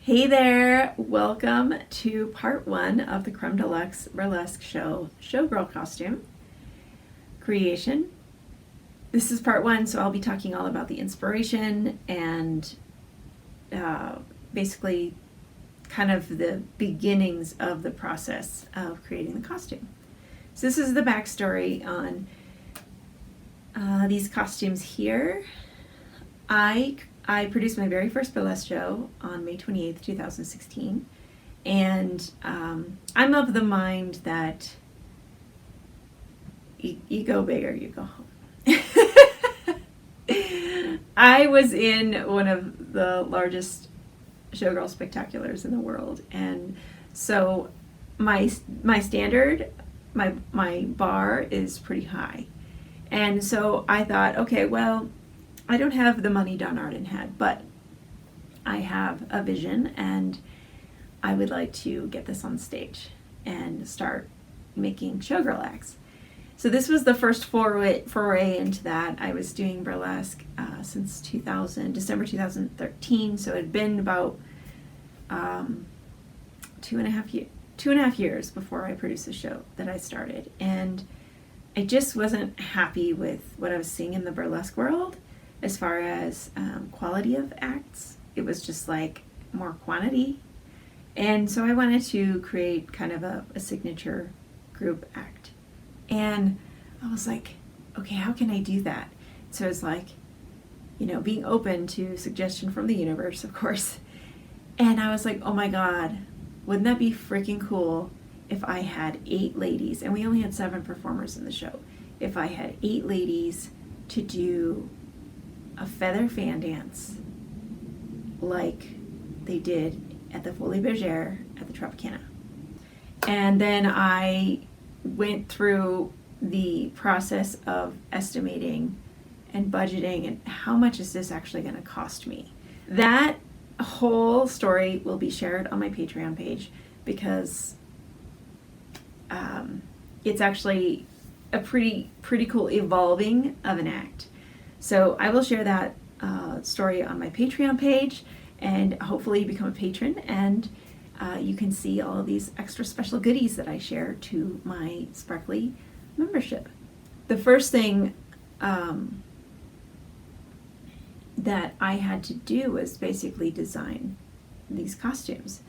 Hey there, welcome to part one of the Creme de Luxe Burlesque show, Showgirl costume creation. This is part one, so I'll be talking all about the inspiration and basically kind of the beginnings of the process of creating the costume. So this is the backstory on these costumes here. I produced my very first burlesque show on May 28th, 2016, and I'm of the mind that you go big or you go home. I was in one of the largest showgirl spectaculars in the world, and so my standard, my bar is pretty high, and so I thought, okay, well, I don't have the money Don Arden had, but I have a vision and I would like to get this on stage and start making showgirl acts. So this was the first foray into that. I was doing burlesque since December 2013, so it had been about 2.5 years before I produced the show that I started. And I just wasn't happy with what I was seeing in the burlesque world. As far as quality of acts, it was just like more quantity. And so I wanted to create kind of a signature group act. And I was like, okay, how can I do that? So it's like, being open to suggestion from the universe, of course. And I was like, oh my God, wouldn't that be freaking cool if I had 8 ladies, and we only had 7 performers in the show, if I had 8 ladies to do a feather fan dance like they did at the Folie Bergère at the Tropicana. And then I went through the process of estimating and budgeting and how much is this actually going to cost me. That whole story will be shared on my Patreon page because it's actually a pretty cool evolving of an act. So I will share that story on my Patreon page, and hopefully you become a patron, and you can see all of these extra special goodies that I share to my Sparkly membership. The first thing that I had to do was basically design these costumes.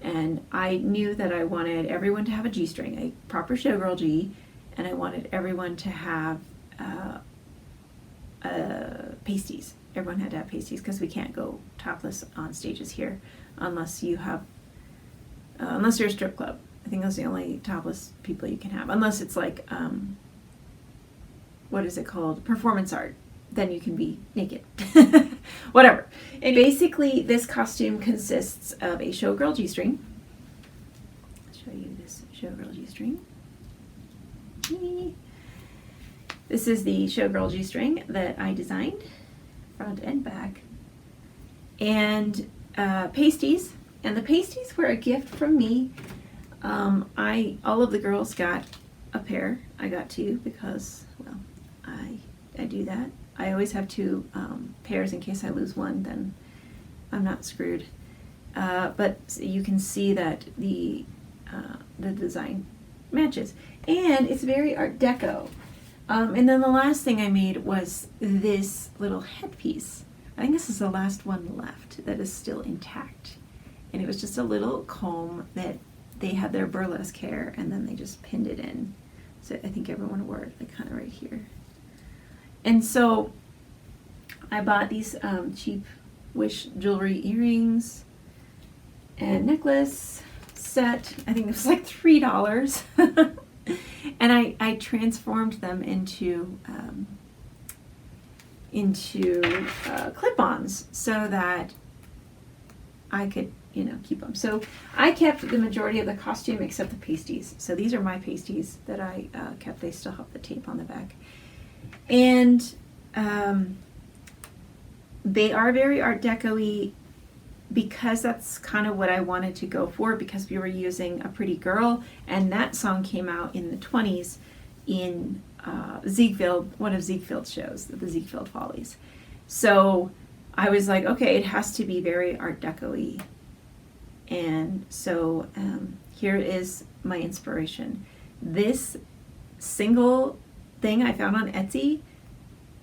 And I knew that I wanted everyone to have a G-string, a proper showgirl G, and I wanted everyone to have pasties. Everyone had to have pasties because we can't go topless on stages here unless you have unless you're a strip club. I think that's the only topless people you can have, unless it's like what is it called, performance art. Then you can be naked. Whatever. And basically this costume consists of a showgirl G-string. I'll show you this showgirl G-string. This is the showgirl G-string that I designed, front and back, and pasties. And the pasties were a gift from me. All of the girls got a pair. I got 2 because, well, I do that. I always have 2 pairs in case I lose one, then I'm not screwed. But you can see that the design matches, and it's very Art Deco. And then the last thing I made was this little headpiece. I think this is the last one left that is still intact. And it was just a little comb that they had their burlesque hair and then they just pinned it in. So I think everyone wore it like kind of right here. And so I bought these cheap Wish jewelry earrings and necklace set. I think it was like $3. And I transformed them into clip-ons so that I could, keep them. So I kept the majority of the costume except the pasties. So these are my pasties that I kept. They still have the tape on the back. And they are very Art Deco-y because that's kind of what I wanted to go for, because we were using A Pretty Girl, and that song came out in the 20s in Ziegfeld, one of Ziegfeld's shows, the Ziegfeld Follies. So I was like, okay, it has to be very Art Deco-y And so here is my inspiration. This single thing I found on Etsy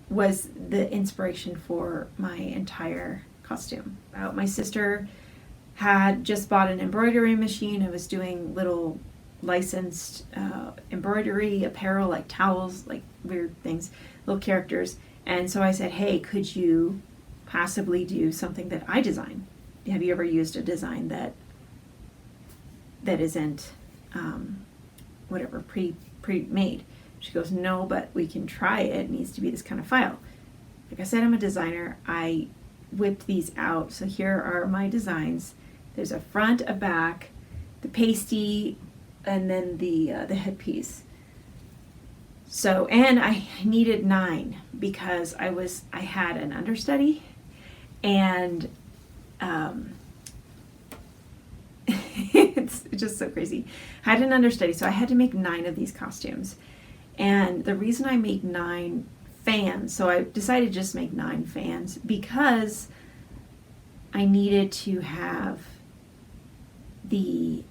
was the inspiration for my entire costume. My sister had just bought an embroidery machine and was doing little licensed embroidery apparel, like towels, like weird things, little characters. And so I said, hey, could you possibly do something that I design? Have you ever used a design that isn't whatever pre-made? She goes, no, but we can try it. It needs to be this kind of file. Like I said, I'm a designer. I whipped these out. So here are my designs. There's a front, a back, the pasty, and then the headpiece. So, and I needed 9 because I had an understudy, and it's just so crazy. I had an understudy, so I had to make 9 of these costumes. And the reason I made 9 fans, so I decided to just make 9 fans because I needed to have the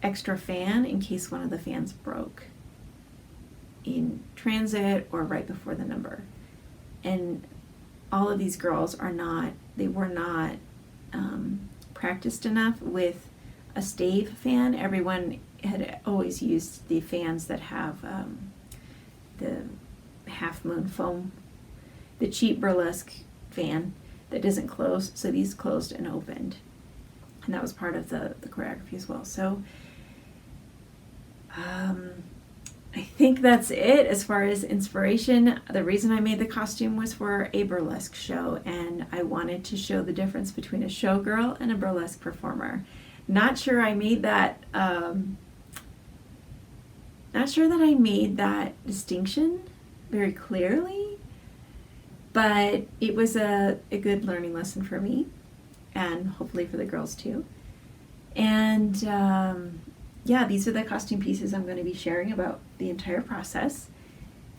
extra fan in case one of the fans broke in transit or right before the number. And all of these girls were not practiced enough with a stave fan. Everyone had always used the fans that have the half moon foam, the cheap Burlesque fan that doesn't close. So these closed and opened, and that was part of the choreography as well. So I think that's it as far as inspiration. The reason I made the costume was for a burlesque show, and I wanted to show the difference between a showgirl and a burlesque performer. Not sure I made that distinction very clearly, but it was a good learning lesson for me, and hopefully for the girls too. And yeah, these are the costume pieces I'm going to be sharing about the entire process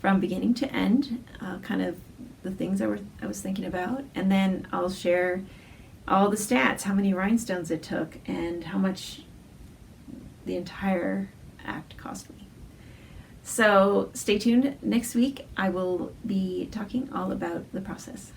from beginning to end, kind of the things I was thinking about. And then I'll share all the stats, how many rhinestones it took, and how much the entire act cost me. So stay tuned. Next week I will be talking all about the process.